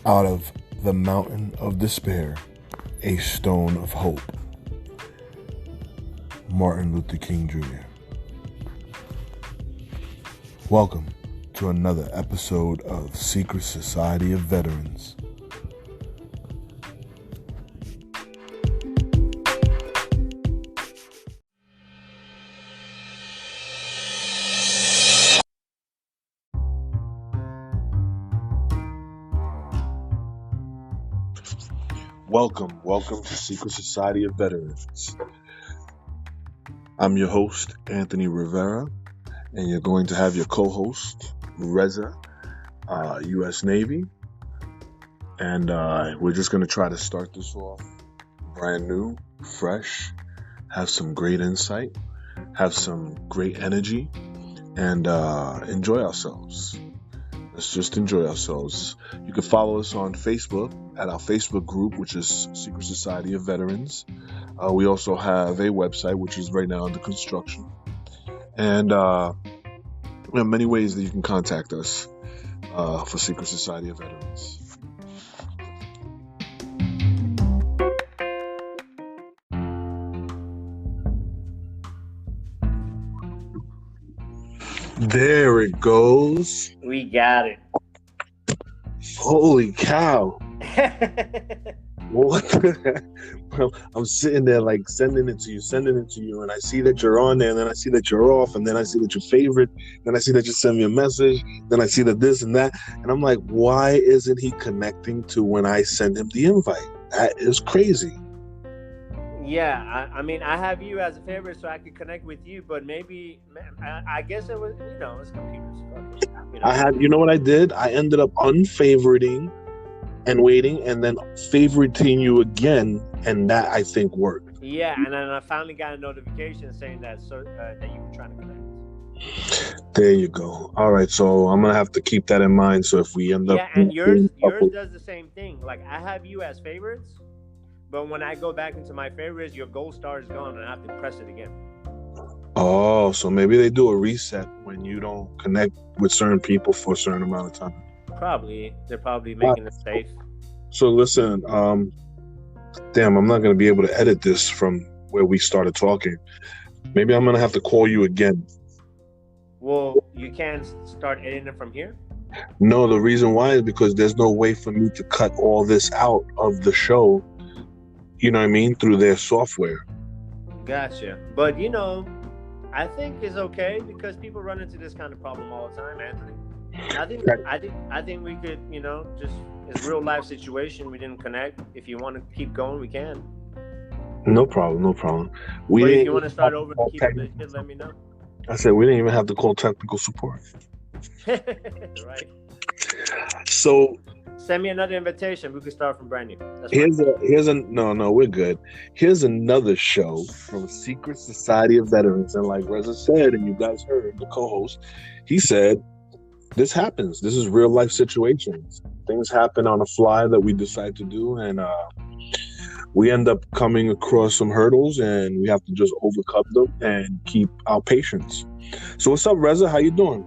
Out of the mountain of despair, a stone of hope. Martin Luther King Jr. Welcome to another episode of Secret Society of Veterans. Welcome to Secret Society of Veterans. I'm your host, Anthony Rivera, and you're going to have your co-host, Reza, U.S. Navy. And we're just going to try to start this off brand new, fresh, have some great insight, have some great energy, and enjoy ourselves. Let's just enjoy ourselves. You can follow us on Facebook at our Facebook group, which is Secret Society of Veterans. We also have a website, which is right now under construction. And there are many ways that you can contact us for Secret Society of Veterans. There it goes. We got it. Holy cow. What? Well, I'm sitting there like sending it to you, and I see that you're on there, and then I see that you're off, and then I see that you're favorite, then I see that you send me a message, then I see that this and that, and I'm like, why isn't he connecting to when I send him the invite? That is crazy. Yeah, I mean, I have you as a favorite so I could connect with you, but maybe, I guess it was, it's computers. You know what I did? I ended up unfavoriting and waiting, and then favoriting you again, and that I think worked. Yeah, and then I finally got a notification saying that that you were trying to connect. There you go. All right, so I'm gonna have to keep that in mind. So if we end up, and yours does the same thing. Like I have you as favorites, but when I go back into my favorites, your gold star is gone, and I have to press it again. Oh, so maybe they do a reset when you don't connect with certain people for a certain amount of time. Probably. They're probably making it safe. So listen, I'm not going to be able to edit this from where we started talking. Maybe I'm going to have to call you again. Well, you can't start editing it from here? No, the reason why is because there's no way for me to cut all this out of the show, you know what I mean, through their software. Gotcha. But, I think it's okay because people run into this kind of problem all the time, Anthony. I think we could, just it's real life situation. We didn't connect. If you want to keep going, we can. No problem. But if you want to start over and keep it legit, let me know. I said we didn't even have to call technical support. Right. So send me another invitation. We can start from brand new. No, we're good. Here's another show from Secret Society of Veterans, and like Reza said, and you guys heard the co-host, he said, this happens. This is real life situations. Things happen on a fly that we decide to do, and we end up coming across some hurdles, and we have to just overcome them and keep our patience. So what's up, Reza? How you doing?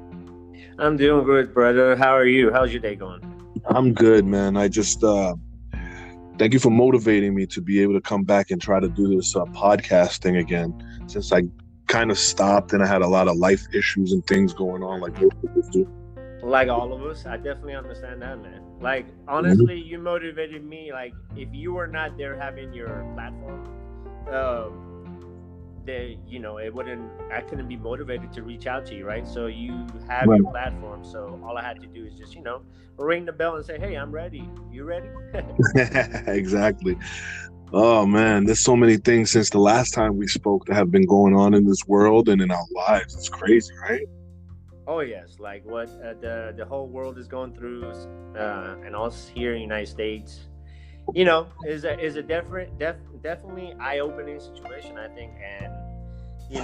I'm doing good, brother. How are you? How's your day going? I'm good, man. I just thank you for motivating me to be able to come back and try to do this podcast thing again, since I kind of stopped and I had a lot of life issues and things going on like most people do. Like all of us, I definitely understand that, man. Like, honestly, you motivated me. Like, if you were not there having your platform, it wouldn't. I couldn't be motivated to reach out to you, right? So you have your platform. So all I had to do is just, ring the bell and say, "Hey, I'm ready. You ready?" Exactly. Oh man, there's so many things since the last time we spoke that have been going on in this world and in our lives. It's crazy, right? Oh yes, like what the whole world is going through, and us here in the United States, is a definitely eye-opening situation, I think, and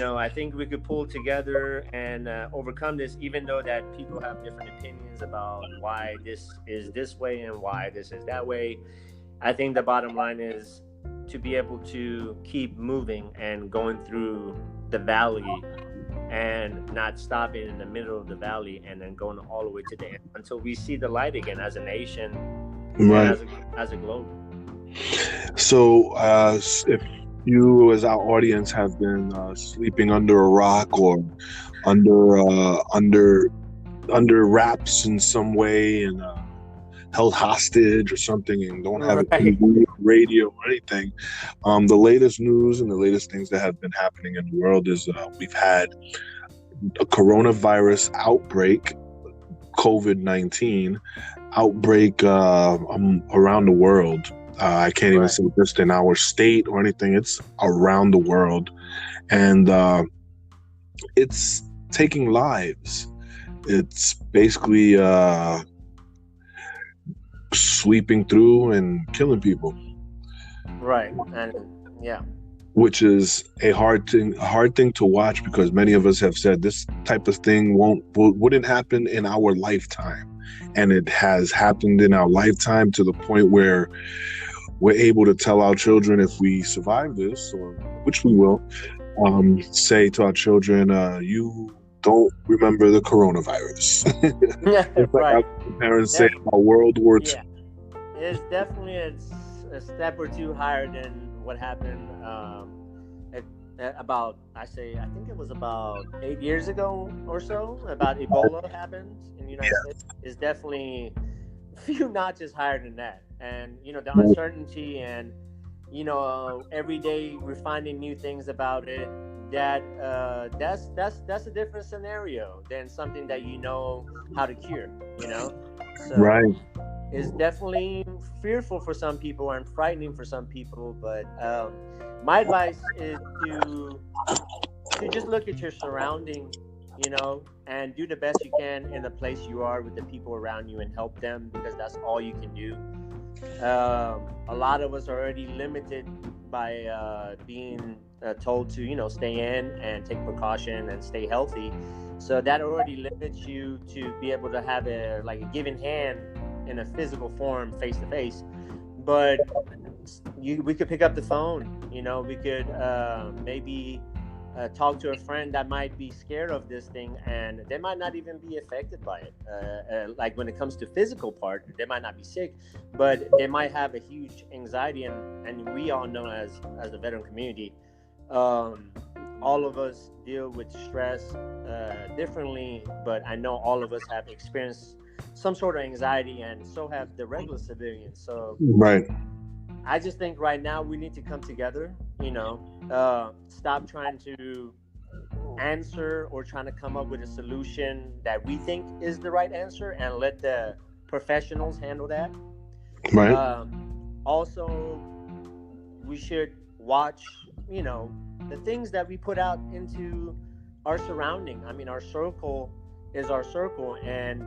I think we could pull together and overcome this, even though that people have different opinions about why this is this way and why this is that way. I think the bottom line is to be able to keep moving and going through the valley and not stopping in the middle of the valley and then going all the way to the end until we see the light again as a nation and Right. as a globe. So, if you, as our audience, have been sleeping under a rock or under under wraps in some way and held hostage or something and don't have a Right. TV, radio, or anything, the latest news and the latest things that have been happening in the world is we've had a coronavirus outbreak, COVID-19 outbreak around the world. I can't even Right. say just in our state or anything. It's around the world, and it's taking lives. It's basically sweeping through and killing people, Right. And yeah. which is a hard thing to watch because many of us have said this type of thing wouldn't happen in our lifetime, and it has happened in our lifetime to the point where we're able to tell our children if we survive this, or which we will, say to our children, you don't remember the coronavirus. It's like our Right. parents say Def- about World War II. yeah. It's definitely a step or two higher than what happened about, I think it was about 8 years ago or so, about Ebola happened in the United Yeah. States. Is definitely a few notches higher than that. And, the Right. uncertainty and, every day we're finding new things about it. That's a different scenario than something that you know how to cure, So Right. it's definitely fearful for some people and frightening for some people. But my advice is to just look at your surrounding, and do the best you can in the place you are with the people around you and help them, because that's all you can do. A lot of us are already limited by being told to, stay in and take precaution and stay healthy. So that already limits you to be able to have a giving hand in a physical form, face to face. But we could pick up the phone. We could maybe talk to a friend that might be scared of this thing, and they might not even be affected by it. Like when it comes to physical part, they might not be sick, but they might have a huge anxiety, and we all know as the veteran community, all of us deal with stress differently. But I know all of us have experienced some sort of anxiety, and so have the regular civilians. So Right. I just think right now we need to come together, stop trying to answer or trying to come up with a solution that we think is the right answer, and let the professionals handle that. Right. Also, we should watch, the things that we put out into our surrounding. I mean, our circle is our circle. And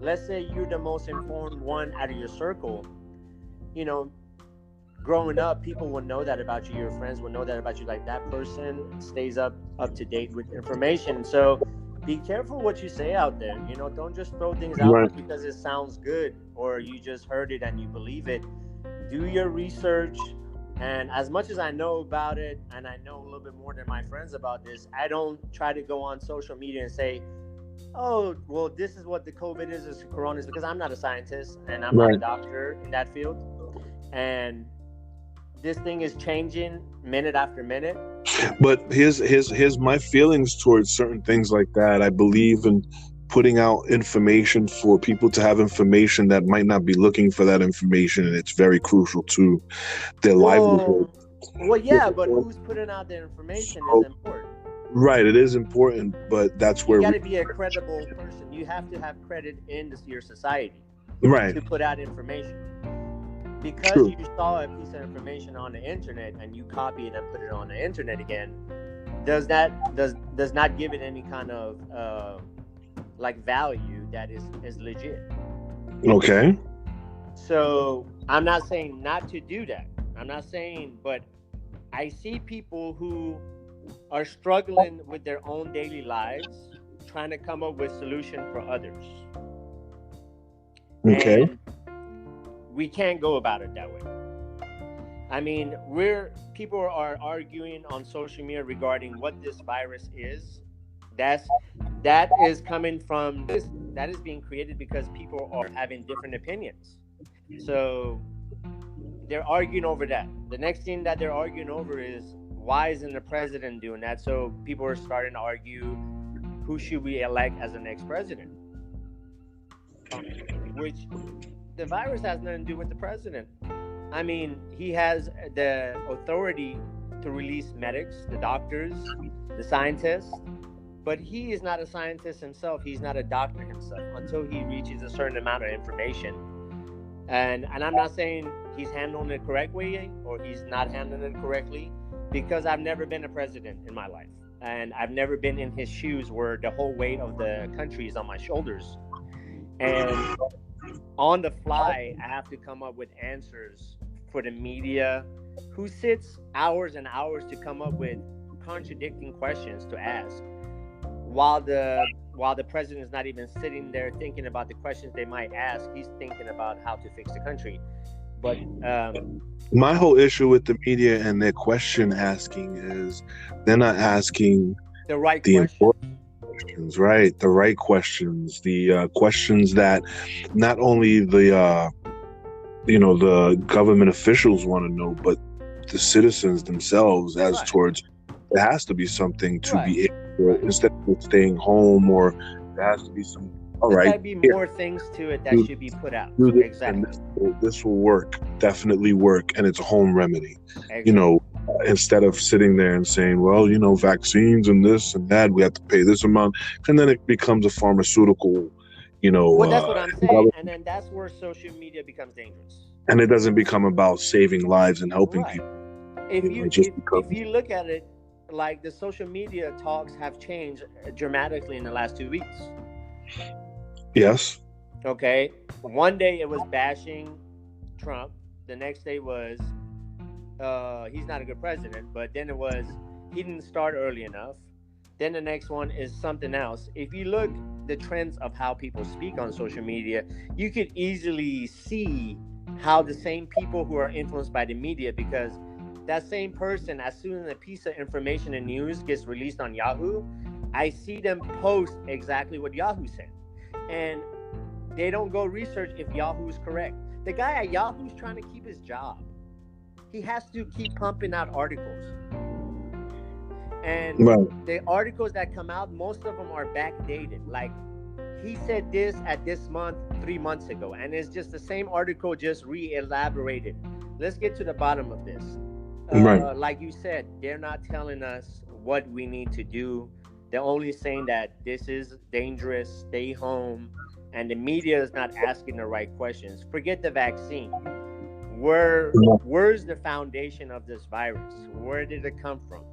let's say you're the most informed one out of your circle, you know, growing up, people will know that about you. Your friends will know that about you. Like, that person stays up to date with information. So be careful what you say out there. Don't just throw things out Right. there because it sounds good or you just heard it and you believe it. Do your research. And as much as I know about it, and I know a little bit more than my friends about this, I don't try to go on social media and say, oh, well, this is what the COVID is corona is, because I'm not a scientist and I'm not a Right. doctor in that field. And this thing is changing minute after minute. But here's my feelings towards certain things like that. I believe in putting out information for people to have information that might not be looking for that information, and it's very crucial to their livelihood. Well, yeah, but who's putting out the information is important. Right, it is important, but that's You where got to be a credible person. You have to have credit in your society right. to put out information. Because True. you saw a piece of information on the internet and you copy it and put it on the internet again, does not give it any kind of value that is legit. Okay. So I'm not saying not to do that. I'm not saying, but I see people who are struggling with their own daily lives, trying to come up with solution for others. Okay. And we can't go about it that way. I mean, people are arguing on social media regarding what this virus is. That is coming from this. That is being created because people are having different opinions. So they're arguing over that. The next thing that they're arguing over is why isn't the president doing that? So people are starting to argue who should we elect as the next president, which the virus has nothing to do with the president. I mean, he has the authority to release medics, the doctors, the scientists, but he is not a scientist himself. He's not a doctor himself until he reaches a certain amount of information. And I'm not saying he's handling it correct way or he's not handling it correctly, because I've never been a president in my life. And I've never been in his shoes where the whole weight of the country is on my shoulders. And on the fly, I have to come up with answers for the media, who sits hours and hours to come up with contradicting questions to ask, while the president is not even sitting there thinking about the questions they might ask. He's thinking about how to fix the country. But my whole issue with the media and their question asking is they're not asking the right the questions. important questions, right? The right questions, the questions that not only the the government officials want to know, but the citizens themselves, as Right. towards there has to be something to Right. be able, instead of staying home, or there has to be some. All There's right, got to be more things to it that do- should be put out. do this, Exactly. and this will work, definitely work, and it's a home remedy. Exactly. Instead of sitting there and saying, well, vaccines and this and that, we have to pay this amount, and then it becomes a pharmaceutical, Well, that's what I'm saying, and then that's where social media becomes dangerous. and it doesn't become about saving lives and helping Right. people. If You know, you it just if, becomes- if you look at it, like the social media talks have changed dramatically in the last 2 weeks. Yes. Okay, one day it was bashing Trump. The next day was he's not a good president. But then it was he didn't start early enough. Then the next one is something else. If you look the trends of how people speak on social media, you could easily see how the same people who are influenced by the media, because that same person, as soon as a piece of information and news gets released on Yahoo, I see them post exactly what Yahoo said. And they don't go research if Yahoo is correct. The guy at Yahoo is trying to keep his job. He has to keep pumping out articles. And Right. the articles that come out, most of them are backdated. Like, he said this at this month 3 months ago, and it's just the same article, just re-elaborated. Let's get to the bottom of this. Right. Like you said, they're not telling us what we need to do. They're only saying that this is dangerous, stay home, and the media is not asking the right questions. Forget the vaccine. Where's the foundation of this virus? Where did it come from?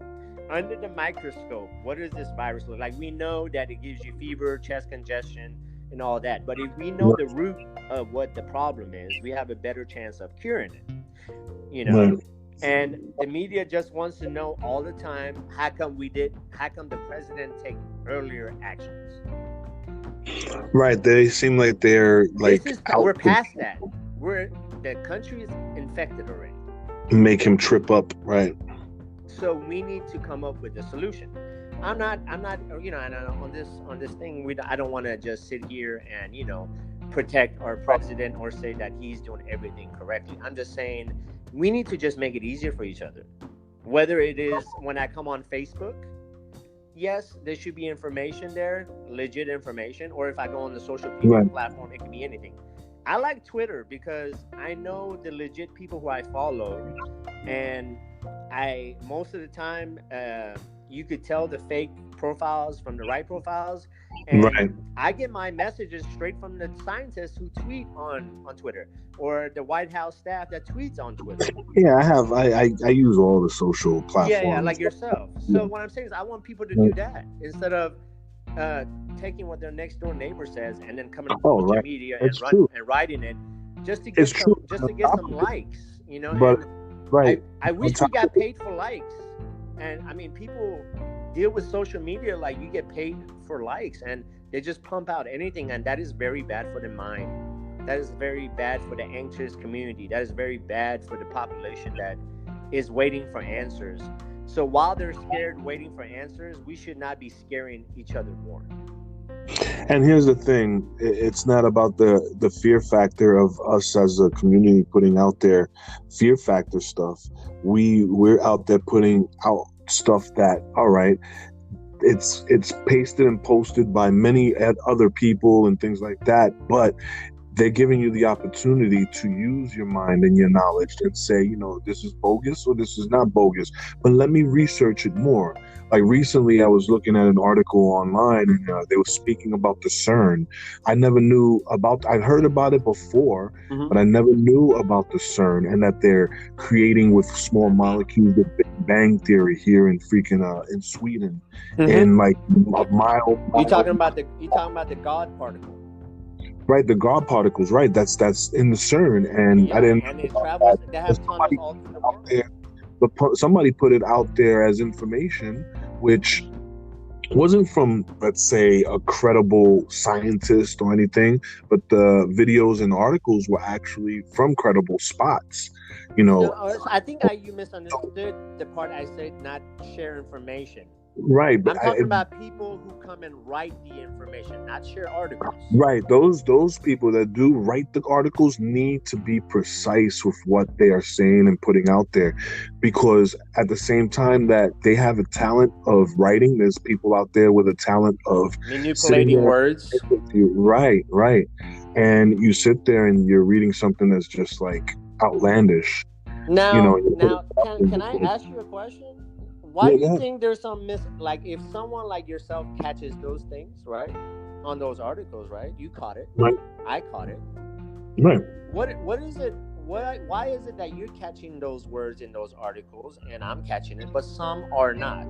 Under the microscope, what does this virus look like? We know that it gives you fever, chest congestion, and all that. But if we know the root of what the problem is, we have a better chance of curing it. Right. And the media just wants to know all the time, how come the president take earlier actions? Right. They seem like they're like We're past that. The country is infected already. make him trip up. Right. So we need to come up with a solution. I'm not, and on this thing, I don't want to just sit here and, protect our president or say that he's doing everything correctly. I'm just saying we need to just make it easier for each other. Whether it is when I come on Facebook, yes, there should be information there, legit information, or if I go on the social media platform, it can be anything. I like Twitter because I know the legit people who I follow, and most of the time, you could tell the fake profiles from the right profiles. And Right. I get my messages straight from the scientists who tweet on Twitter, or the White House staff that tweets on Twitter. Yeah, I use all the social platforms. Yeah, like yourself. So what I'm saying is I want people to do that instead of taking what their next door neighbor says and then coming on social media and writing it just to get some likes, But right. I wish we got paid for likes. And I mean, people deal with social media like you get paid for likes, and they just pump out anything, and that is very bad for the mind. That is very bad for the anxious community. That is very bad for the population that is waiting for answers. So while they're scared waiting for answers, we should not be scaring each other more. And here's the thing, it's not about the fear factor of us as a community putting out there fear factor stuff. We're out there putting out stuff that, all right, it's pasted and posted by many other people and things like that, but they're giving you the opportunity to use your mind and your knowledge and say, this is bogus or this is not bogus, but let me research it more. Like recently, I was looking at an article online and they were speaking about the CERN. I'd heard about it before, but I never knew about the CERN and that they're creating with small molecules the Big Bang Theory here in freaking in Sweden, in like a mile. You talking about the God particle? Right, the God particles, right? That's in the CERN, and I didn't. And it travels. They have tunnels all through the world. There, but somebody put it out there as information, which wasn't from, let's say, a credible scientist or anything, but the videos and articles were actually from credible spots. I think you misunderstood the part I said not share information. Right, but I'm talking about people who come and write the information, not share articles. Right, those people that do write the articles need to be precise with what they are saying and putting out there, because at the same time that they have a talent of writing, there's people out there with a talent of manipulating words. Right, and you sit there and you're reading something that's just like outlandish. Now, can I ask you a question? Why do you think there's some like if someone like yourself catches those things, right, on those articles, right? You caught it, right? I caught it, right? What is it? Why is it that you're catching those words in those articles and I'm catching it, but some are not?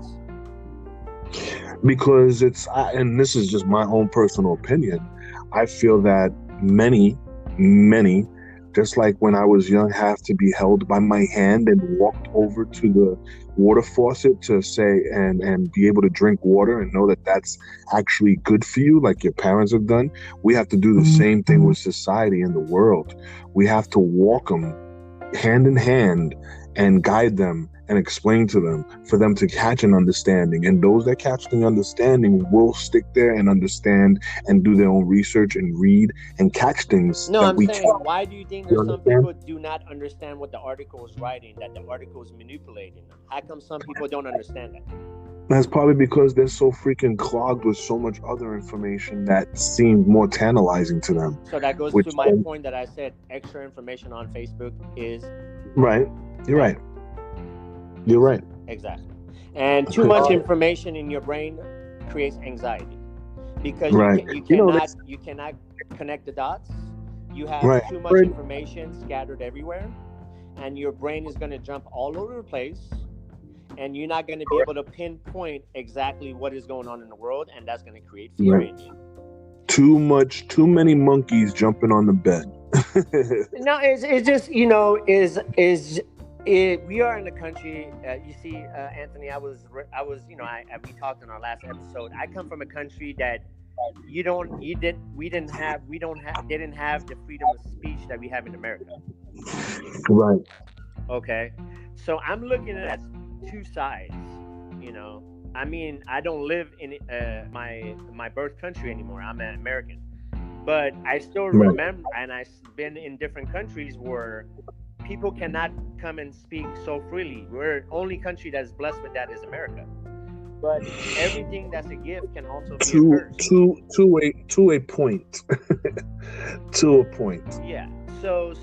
Because and this is just my own personal opinion, I feel that many, just like when I was young, have to be held by my hand and walked over to the water faucet to say and be able to drink water and know that that's actually good for you, like your parents have done. We have to do the same thing with society and the world. We have to walk them hand in hand and guide them and explain to them for them to catch an understanding. And those that catch the understanding will stick there and understand and do their own research and read and catch things. No, I'm saying, why do you think there's some people do not understand what the article is writing, that the article is manipulating them? How come some people don't understand that? That's probably because they're so freaking clogged with so much other information that seems more tantalizing to them. So that goes to my point that I said extra information on Facebook is... Right. You're right. You're right. Exactly. And too much information in your brain creates anxiety because you cannot connect the dots. You have too much information scattered everywhere, and your brain is going to jump all over the place, and you're not going to be able to pinpoint exactly what is going on in the world, and that's going to create fear in you. Too many monkeys jumping on the bed. No, it's just, we are in a country. You see, Anthony, we talked in our last episode. I come from a country that didn't have the freedom of speech that we have in America. Right. Okay. So I'm looking at two sides. I mean, I don't live in my birth country anymore. I'm an American, but I still remember, and I've been in different countries where people cannot come and speak so freely. We're the only country that's blessed with that is America. But everything that's a gift can also be a curse. To a point. To a point. Yeah. So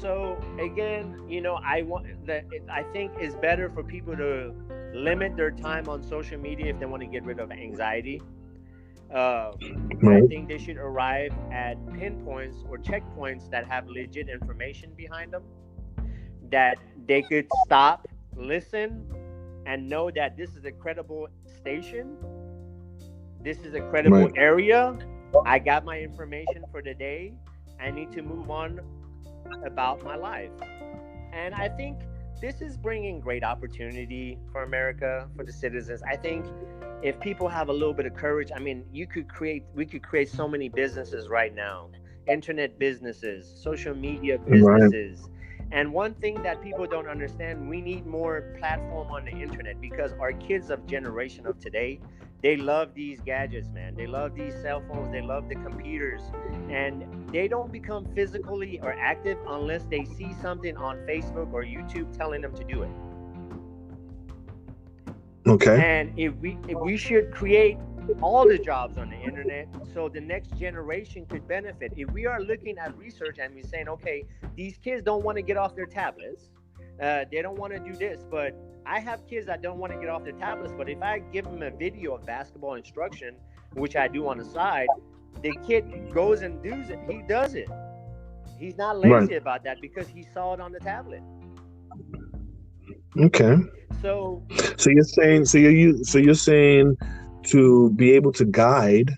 again, I think it's better for people to limit their time on social media if they want to get rid of anxiety. I think they should arrive at pinpoints or checkpoints that have legit information behind them, that they could stop, listen, and know that this is a credible station. This is a credible area. I got my information for the day. I need to move on about my life. And I think this is bringing great opportunity for America, for the citizens. I think if people have a little bit of courage, I mean, we could create so many businesses right now, internet businesses, social media businesses. And one thing that people don't understand, we need more platform on the internet because our kids of generation of today, They love these gadgets, man. They love these cell phones. They love the computers. And they don't become physically or active unless they see something on Facebook or YouTube telling them to do it. Okay. And if we should create all the jobs on the internet so the next generation could benefit. If we are looking at research and we're saying, okay, these kids don't want to get off their tablets, they don't want to do this, but I have kids that don't want to get off their tablets, but if I give them a video of basketball instruction, which I do on the side, the kid goes and does it. He does it. He's not lazy about that because he saw it on the tablet. Okay. So you're saying to be able to guide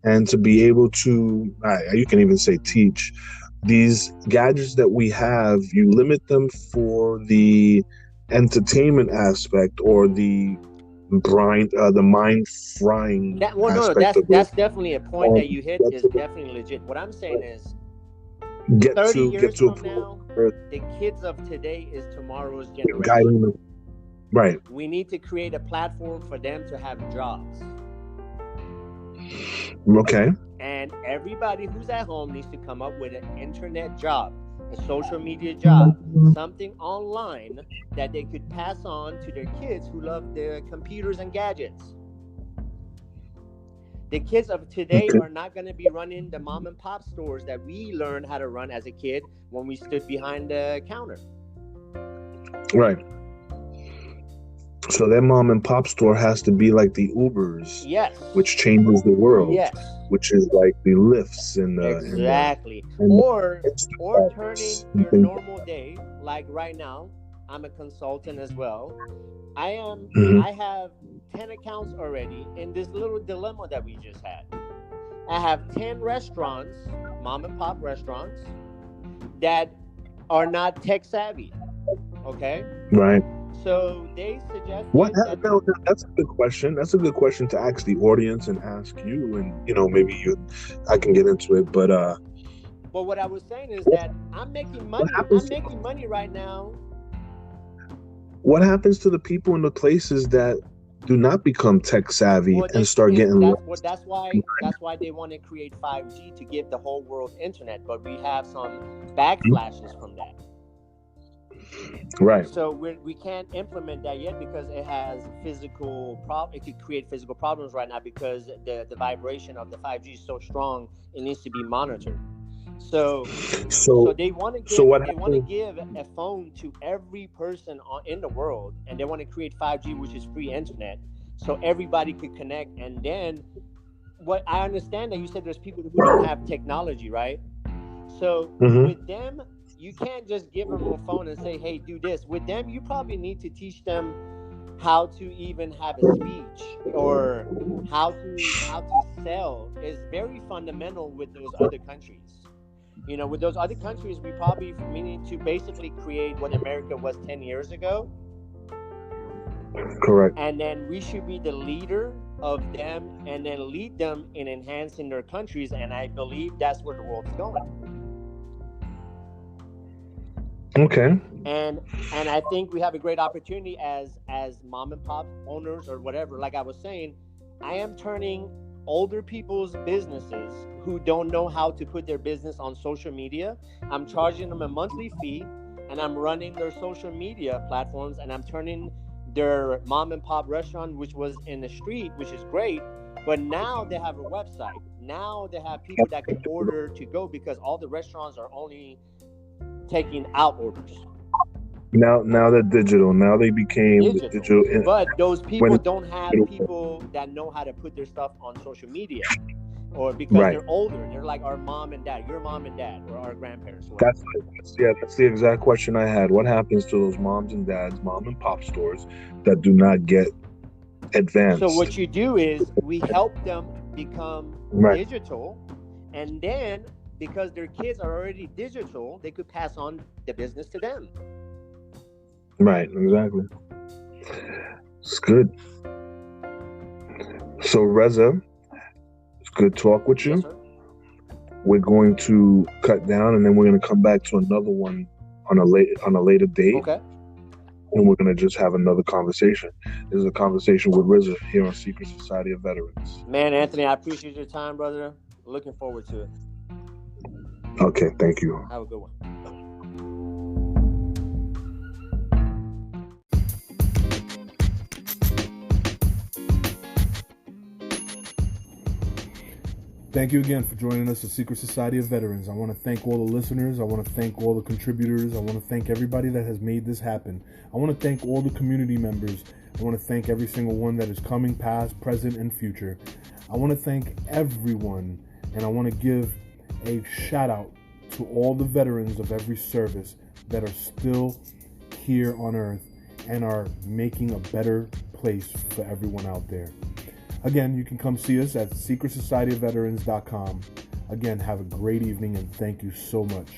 and to be able to, you can even say teach, these gadgets that we have, you limit them for the entertainment aspect or the mind frying aspect. That's definitely a point that you hit is definitely legit. What I'm saying is, 30 years from now, the kids of today is tomorrow's generation. Guiding them. Right. We need to create a platform for them to have jobs. Okay. And everybody who's at home needs to come up with an internet job, a social media job, something online that they could pass on to their kids who love their computers and gadgets. The kids of today are not going to be running the mom and pop stores that we learned how to run as a kid when we stood behind the counter. Right. So that mom and pop store has to be like the Ubers, yes, which changes the world, yes, which is like the Lyfts and exactly, or turning your normal day, like right now. I'm a consultant as well. I have 10 accounts already in this little dilemma that we just had. I have 10 restaurants, mom and pop restaurants, that are not tech savvy. Okay, right. So they suggest that's a good question. That's a good question to ask the audience and ask you, and maybe I can get into it. But what I was saying is that I'm making money. I'm making money right now. What happens to the people in the places that do not become tech savvy and start getting? That's why they want to create 5G to give the whole world internet. But we have some backflashes from that. Right. So we can't implement that yet because it has physical It could create physical problems right now because the vibration of the 5G is so strong. It needs to be monitored. So they want to give a phone to every person in the world, and they want to create 5G, which is free internet, so everybody could connect. And then, what I understand that you said there's people who don't have technology, right? So with them, you can't just give them a phone and say, hey, do this. With them, you probably need to teach them how to even have a speech or how to sell. Is very fundamental with those other countries. With those other countries, we need to basically create what America was 10 years ago. Correct. And then we should be the leader of them and then lead them in enhancing their countries. And I believe that's where the world's going. Okay. And I think we have a great opportunity as mom and pop owners or whatever. Like I was saying, I am turning older people's businesses who don't know how to put their business on social media. I'm charging them a monthly fee, and I'm running their social media platforms, and I'm turning their mom and pop restaurant, which was in the street, which is great, but now they have a website. Now they have people that can order to go because all the restaurants are only taking out orders. Now they're digital. Now they became digital. But those people don't have people that know how to put their stuff on social media, or because they're older. They're like our mom and dad, your mom and dad, or our grandparents. That's the exact question I had. What happens to those moms and dads, mom and pop stores that do not get advanced? So what you do is we help them become digital, and then because their kids are already digital, they could pass on the business to them. Right, exactly. It's good. So Reza, it's good talk with you. Yes, sir. We're going to cut down, and then we're going to come back to another one on a later date. Okay. and we're going to just have another conversation. This is a conversation with Reza here on Secret Society of Veterans. Man, Anthony, I appreciate your time, brother. Looking forward to it. Okay, thank you. Have a good one. Thank you again for joining us at Secret Society of Veterans. I want to thank all the listeners. I want to thank all the contributors. I want to thank everybody that has made this happen. I want to thank all the community members. I want to thank every single one that is coming, past, present, and future. I want to thank everyone, and I want to give a shout out to all the veterans of every service that are still here on Earth and are making a better place for everyone out there. Again, you can come see us at secretsocietyofveterans.com. Again, have a great evening and thank you so much.